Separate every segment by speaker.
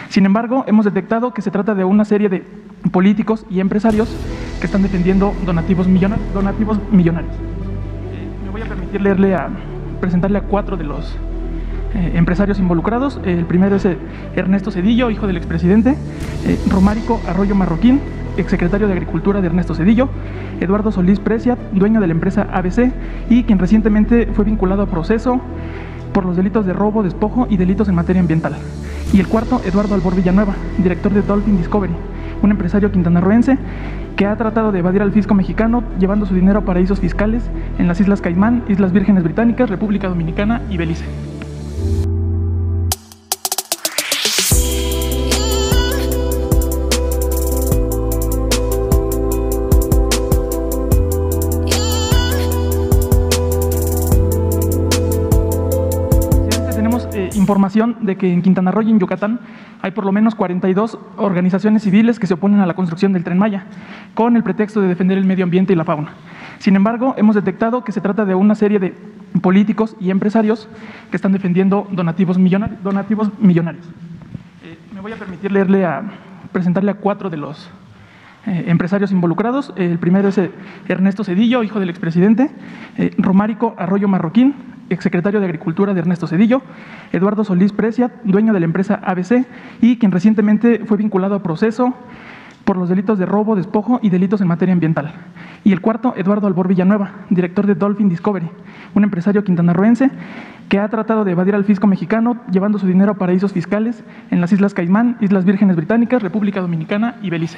Speaker 1: Sin embargo, hemos detectado que se trata de una serie de políticos y empresarios que están defendiendo donativos millonarios. Me voy a permitir presentarle a 4 de los empresarios involucrados. El primero es Ernesto Zedillo, hijo del expresidente; Romárico Arroyo Marroquín, exsecretario de Agricultura de Ernesto Zedillo; Eduardo Solís Precia, dueño de la empresa ABC y quien recientemente fue vinculado a proceso por los delitos de robo, despojo y delitos en materia ambiental; y el cuarto, Eduardo Albor Villanueva, director de Dolphin Discovery, un empresario quintanarroense que ha tratado de evadir al fisco mexicano llevando su dinero a paraísos fiscales en las Islas Caimán, Islas Vírgenes Británicas, República Dominicana y Belice. Información de que en Quintana Roo y en Yucatán hay por lo menos 42 organizaciones civiles que se oponen a la construcción del Tren Maya, con el pretexto de defender el medio ambiente y la fauna. Sin embargo, hemos detectado que se trata de una serie de políticos y empresarios que están defendiendo donativos millonarios. Me voy a permitir presentarle a 4 de los empresarios involucrados. El primero es Ernesto Zedillo, hijo del expresidente; Romárico Arroyo Marroquín, exsecretario de Agricultura de Ernesto Zedillo; Eduardo Solís Precia, dueño de la empresa ABC y quien recientemente fue vinculado a proceso por los delitos de robo, despojo y delitos en materia ambiental; y el cuarto, Eduardo Albor Villanueva, director de Dolphin Discovery, un empresario quintanarroense que ha tratado de evadir al fisco mexicano llevando su dinero a paraísos fiscales en las Islas Caimán, Islas Vírgenes Británicas, República Dominicana y Belice.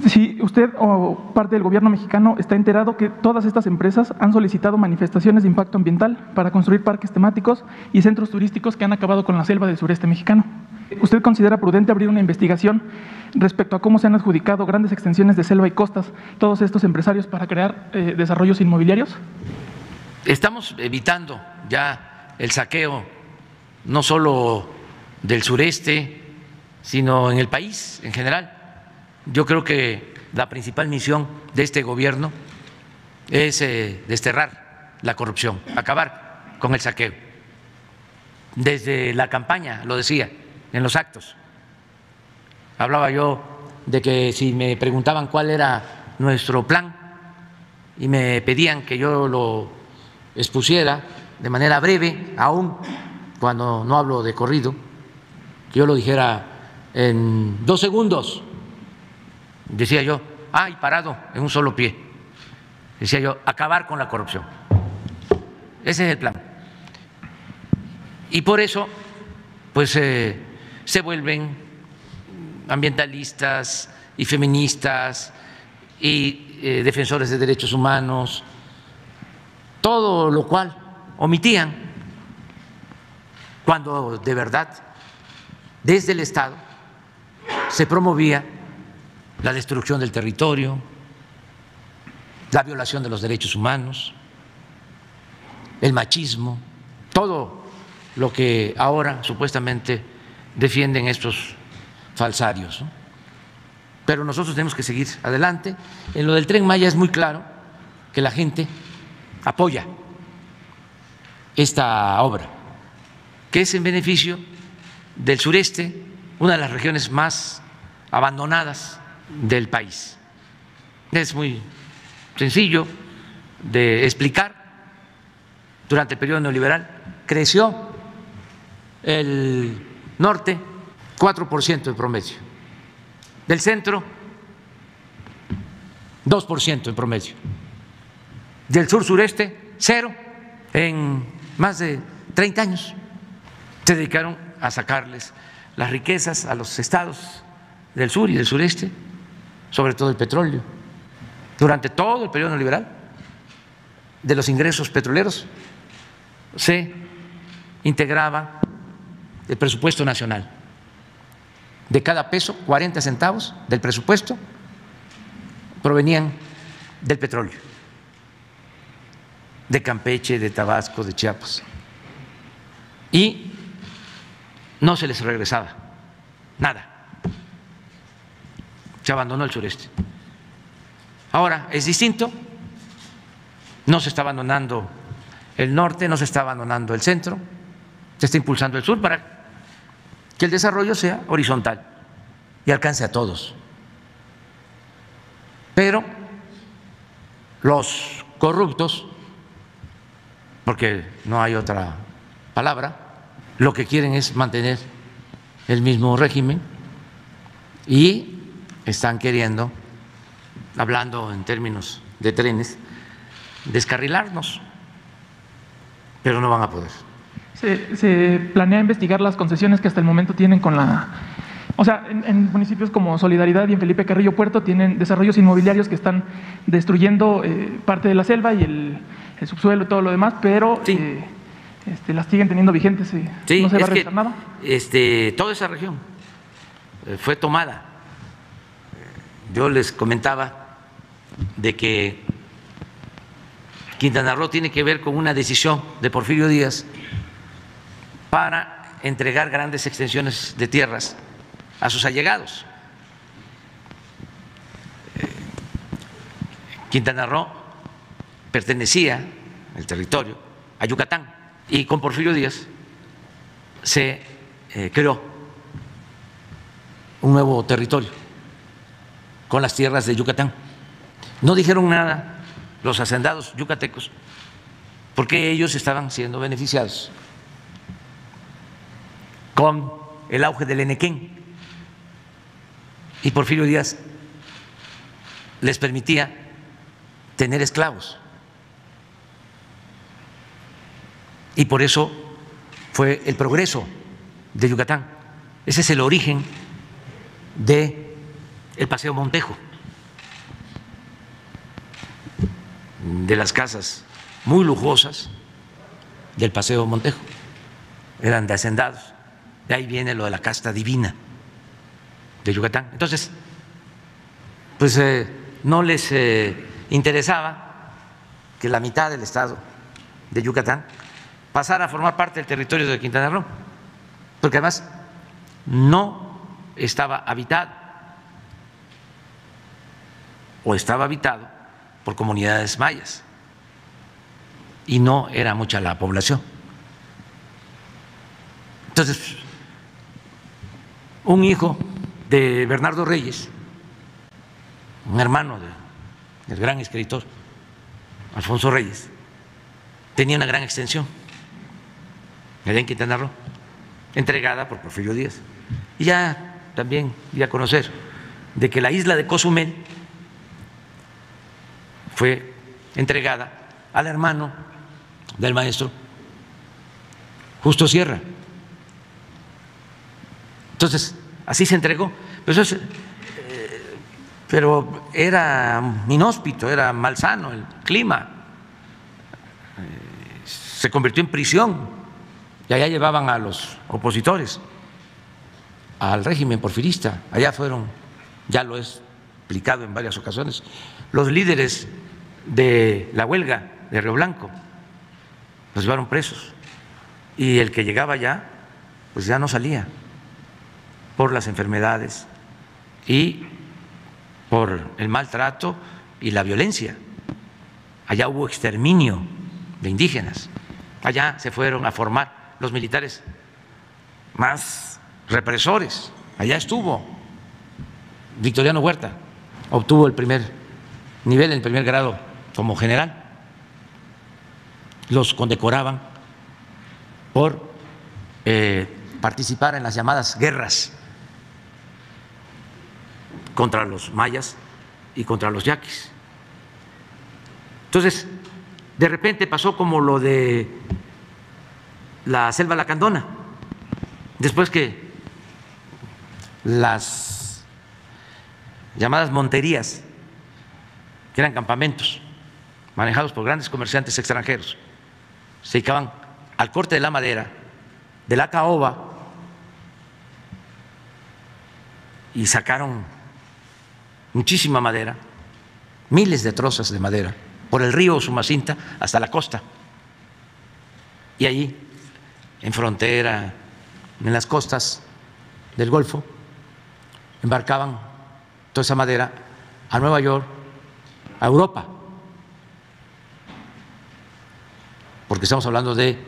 Speaker 1: Si usted o parte del gobierno mexicano está enterado que todas estas empresas han solicitado manifestaciones de impacto ambiental para construir parques temáticos y centros turísticos que han acabado con la selva del sureste mexicano. ¿Usted considera prudente abrir una investigación respecto a cómo se han adjudicado grandes extensiones de selva y costas todos estos empresarios para crear desarrollos inmobiliarios?
Speaker 2: Estamos evitando ya el saqueo no solo del sureste, sino en el país en general. Yo creo que la principal misión de este gobierno es desterrar la corrupción, acabar con el saqueo. Desde la campaña lo decía, en los actos. Hablaba yo de que si me preguntaban cuál era nuestro plan y me pedían que yo lo expusiera de manera breve, aún cuando no hablo de corrido, que yo lo dijera en 2 segundos. Decía yo, y parado en un solo pie, decía yo, acabar con la corrupción. Ese es el plan. Y por eso, pues se vuelven ambientalistas y feministas y defensores de derechos humanos, todo lo cual omitían cuando de verdad desde el Estado se promovía la destrucción del territorio, la violación de los derechos humanos, el machismo, todo lo que ahora supuestamente defienden estos falsarios, ¿no? Pero nosotros tenemos que seguir adelante. En lo del Tren Maya es muy claro que la gente apoya esta obra, que es en beneficio del sureste, una de las regiones más abandonadas del país. Es muy sencillo de explicar. Durante el periodo neoliberal creció el norte 4% en promedio, del centro 2% en promedio, del sur sureste 0 en más de 30 años. Se dedicaron a sacarles las riquezas a los estados del sur y del sureste, sobre todo el petróleo. Durante todo el periodo neoliberal, de los ingresos petroleros se integraba el presupuesto nacional. De cada peso, 40 centavos del presupuesto provenían del petróleo, de Campeche, de Tabasco, de Chiapas. Y no se les regresaba nada. Se abandonó el sureste. Ahora es distinto, no se está abandonando el norte, no se está abandonando el centro, se está impulsando el sur para que el desarrollo sea horizontal y alcance a todos. Pero los corruptos, porque no hay otra palabra, lo que quieren es mantener el mismo régimen y están queriendo, hablando en términos de trenes, descarrilarnos, pero no van a poder.
Speaker 1: Se planea investigar las concesiones que hasta el momento tienen con la... O sea, en municipios como Solidaridad y en Felipe Carrillo Puerto tienen desarrollos inmobiliarios que están destruyendo parte de la selva y el subsuelo y todo lo demás, pero
Speaker 2: sí.
Speaker 1: Las siguen teniendo vigentes.
Speaker 2: Sí,
Speaker 1: no se va a realizar nada.
Speaker 2: Toda esa región fue tomada. Yo les comentaba de que Quintana Roo tiene que ver con una decisión de Porfirio Díaz para entregar grandes extensiones de tierras a sus allegados. Quintana Roo pertenecía, el territorio, a Yucatán, y con Porfirio Díaz se creó un nuevo territorio con las tierras de Yucatán. No dijeron nada los hacendados yucatecos porque ellos estaban siendo beneficiados con el auge del Enequén, y Porfirio Díaz les permitía tener esclavos, y por eso fue el progreso de Yucatán. Ese es el origen del Paseo Montejo, de las casas muy lujosas del Paseo Montejo, eran de hacendados. De ahí viene lo de la casta divina de Yucatán. Entonces, pues no les interesaba que la mitad del estado de Yucatán pasara a formar parte del territorio de Quintana Roo, porque además no estaba habitado o estaba habitado por comunidades mayas y no era mucha la población. Entonces, un hijo de Bernardo Reyes, un hermano del gran escritor Alfonso Reyes, tenía una gran extensión allá en Quintana Roo, entregada por Porfirio Díaz. Y ya también di a conocer de que la isla de Cozumel fue entregada al hermano del maestro Justo Sierra. Entonces, así se entregó. Pero era inhóspito, era malsano el clima. Se convirtió en prisión y allá llevaban a los opositores al régimen porfirista. Allá fueron, ya lo he explicado en varias ocasiones, los líderes de la huelga de Río Blanco, los llevaron presos, y el que llegaba allá pues ya no salía por las enfermedades y por el maltrato y la violencia. Allá hubo exterminio de indígenas, allá se fueron a formar los militares más represores, allá estuvo Victoriano Huerta, obtuvo el primer nivel, el primer grado como general, los condecoraban por participar en las llamadas guerras contra los mayas y contra los yaquis. Entonces, de repente pasó como lo de la selva lacandona, después que las llamadas monterías, que eran campamentos manejados por grandes comerciantes extranjeros, se dedicaban al corte de la madera, de la caoba, y sacaron muchísima madera, miles de trozos de madera, por el río Sumacinta hasta la costa. Y allí, en frontera, en las costas del Golfo, embarcaban toda esa madera a Nueva York, a Europa, porque estamos hablando de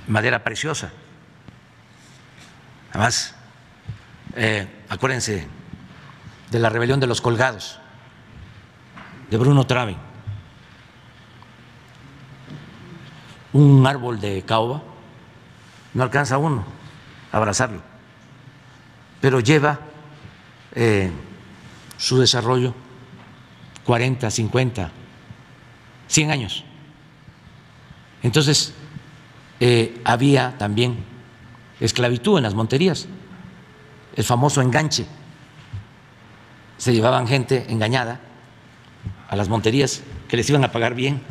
Speaker 2: madera preciosa. Además, acuérdense de la rebelión de los colgados, de Bruno Traven. Un árbol de caoba no alcanza uno a abrazarlo, pero lleva su desarrollo 40, 50, 100 años. Entonces, había también esclavitud en las monterías, el famoso enganche. Se llevaban gente engañada a las monterías que les iban a pagar bien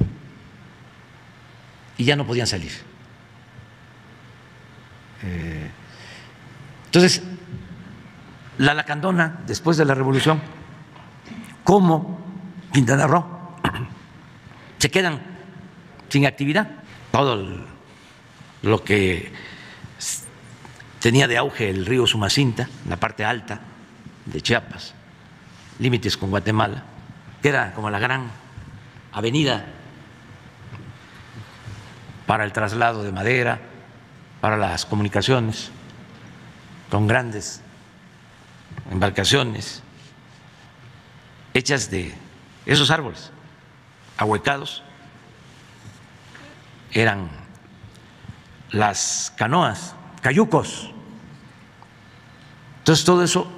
Speaker 2: y ya no podían salir. Entonces, la Lacandona, después de la Revolución, como Quintana Roo, se quedan sin actividad. Todo lo que tenía de auge el río Sumacinta, en la parte alta de Chiapas, límites con Guatemala, que era como la gran avenida para el traslado de madera, para las comunicaciones, con grandes embarcaciones hechas de esos árboles ahuecados, eran las canoas, cayucos. Entonces todo eso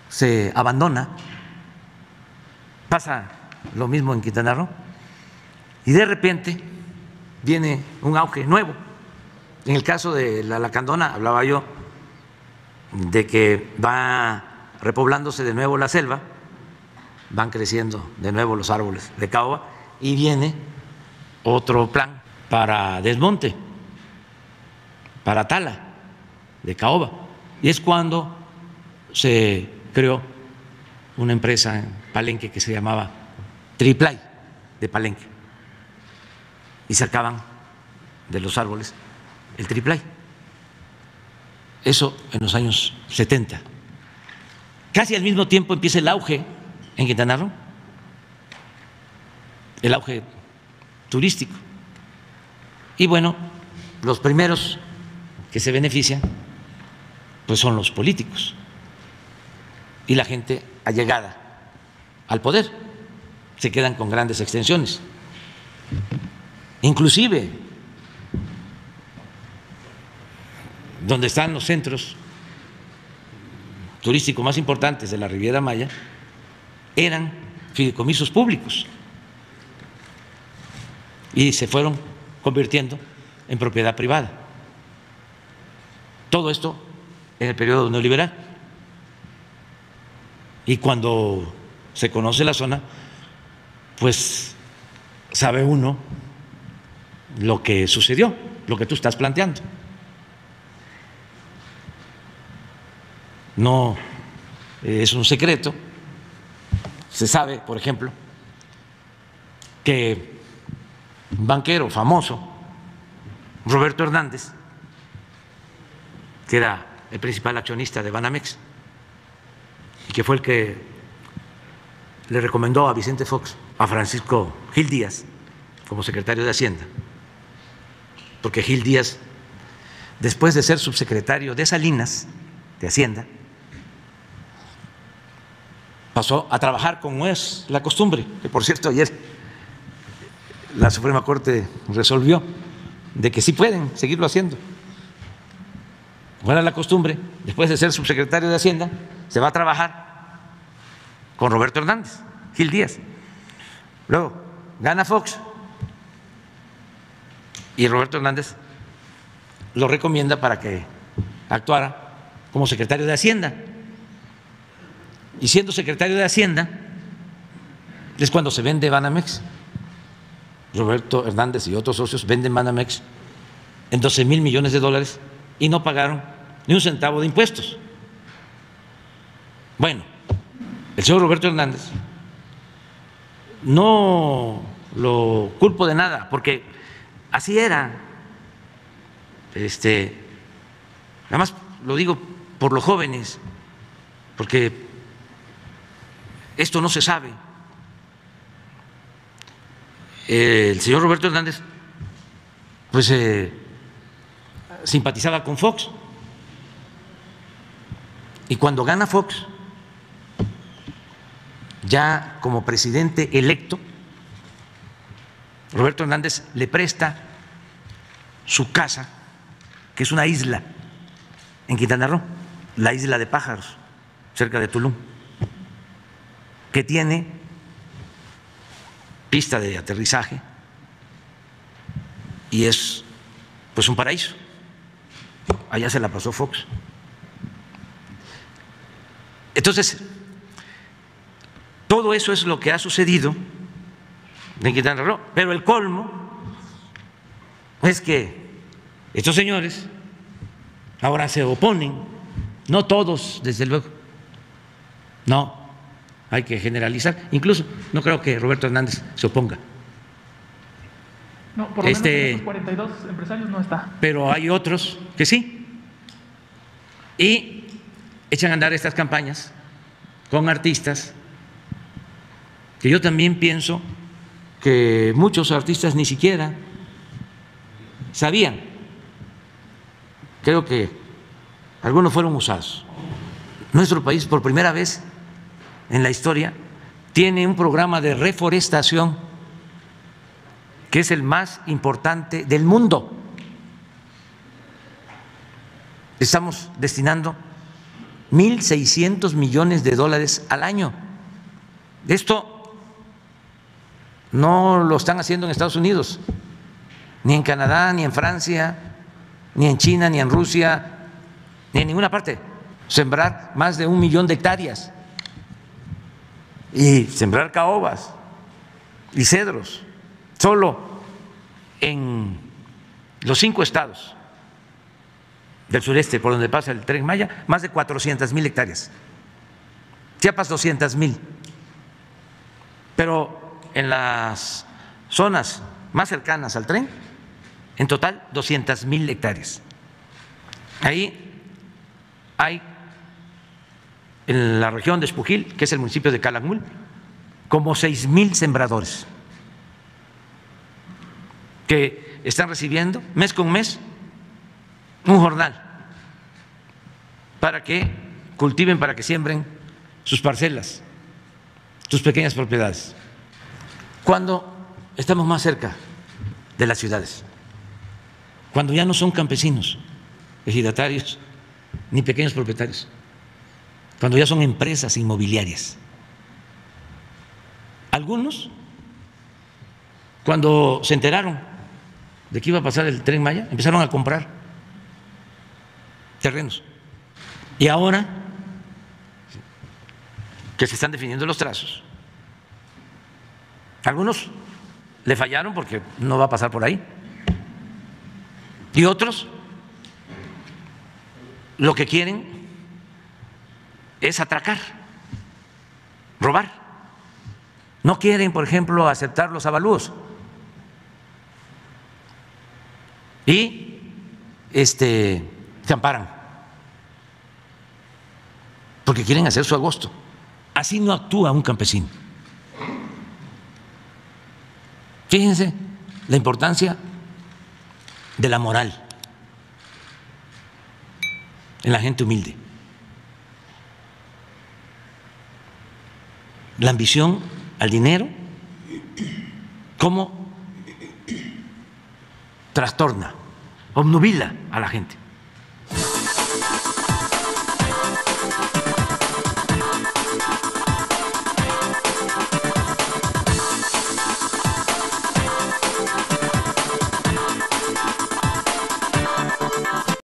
Speaker 2: se abandona. Pasa lo mismo en Quintana Roo y de repente viene un auge nuevo. En el caso de la Lacandona hablaba yo de que va repoblándose de nuevo la selva, van creciendo de nuevo los árboles de caoba y viene otro plan para desmonte, para tala de caoba. Y es cuando se creó una empresa en Palenque que se llamaba Triplay de Palenque y sacaban de los árboles el triplay. Eso en los años 70. Casi al mismo tiempo empieza el auge en Quintana Roo, el auge turístico. Y bueno, los primeros que se benefician pues son los políticos y la gente allegada al poder. Se quedan con grandes extensiones. Inclusive donde están los centros turísticos más importantes de la Riviera Maya eran fideicomisos públicos y se fueron convirtiendo en propiedad privada. Todo esto en el periodo neoliberal. Y cuando se conoce la zona, pues sabe uno lo que sucedió, lo que tú estás planteando. No es un secreto. Se sabe, por ejemplo, que un banquero famoso, Roberto Hernández, que era el principal accionista de Banamex y que fue el que le recomendó a Vicente Fox a Francisco Gil Díaz como secretario de Hacienda, porque Gil Díaz, después de ser subsecretario de Salinas, de Hacienda, pasó a trabajar como es la costumbre, que por cierto ayer la Suprema Corte resolvió de que sí pueden seguirlo haciendo. Como era la costumbre, después de ser subsecretario de Hacienda, se va a trabajar con Roberto Hernández, Gil Díaz. Luego gana Fox y Roberto Hernández lo recomienda para que actuara como secretario de Hacienda. Y siendo secretario de Hacienda es cuando se vende Banamex. Roberto Hernández y otros socios venden Banamex en 12,000 millones de dólares y no pagaron ni un centavo de impuestos. Bueno, el señor Roberto Hernández no lo culpo de nada, porque así era. Además lo digo por los jóvenes, porque esto no se sabe. El señor Roberto Hernández pues simpatizaba con Fox Y cuando gana Fox, ya como presidente electo, Roberto Hernández le presta su casa, que es una isla en Quintana Roo, la isla de Pájaros, cerca de Tulum, que tiene pista de aterrizaje y es pues un paraíso. Allá se la pasó Fox. Entonces, todo eso es lo que ha sucedido en Quintana Roo, pero el colmo es que estos señores ahora se oponen, no todos, desde luego, no, hay que generalizar, incluso no creo que Roberto Hernández se oponga.
Speaker 1: No, por lo menos en esos 42 empresarios no está.
Speaker 2: Pero hay otros que sí, y echan a andar estas campañas con artistas que yo también pienso que muchos artistas ni siquiera sabían. Creo que algunos fueron usados. Nuestro país, por primera vez en la historia, tiene un programa de reforestación que es el más importante del mundo. Estamos destinando 1.600 millones de dólares al año. Esto no lo están haciendo en Estados Unidos, ni en Canadá, ni en Francia, ni en China, ni en Rusia, ni en ninguna parte. Sembrar más de 1 millón de hectáreas y sembrar caobas y cedros. Solo en los 5 estados del sureste por donde pasa el Tren Maya, más de 400,000 hectáreas. Chiapas 200,000. Pero en las zonas más cercanas al tren, en total 200,000 hectáreas. Ahí hay, en la región de Espujil, que es el municipio de Calakmul, como 6,000 sembradores que están recibiendo mes con mes un jornal para que cultiven, para que siembren sus parcelas, sus pequeñas propiedades. Cuando estamos más cerca de las ciudades, cuando ya no son campesinos, ejidatarios, ni pequeños propietarios, cuando ya son empresas inmobiliarias. Algunos, cuando se enteraron de que iba a pasar el Tren Maya, empezaron a comprar terrenos. Y ahora que se están definiendo los trazos, algunos le fallaron porque no va a pasar por ahí, y otros lo que quieren es atracar, robar. No quieren, por ejemplo, aceptar los avalúos y se amparan porque quieren hacer su agosto. Así no actúa un campesino. Fíjense la importancia de la moral en la gente humilde. La ambición al dinero, cómo trastorna, obnubila a la gente.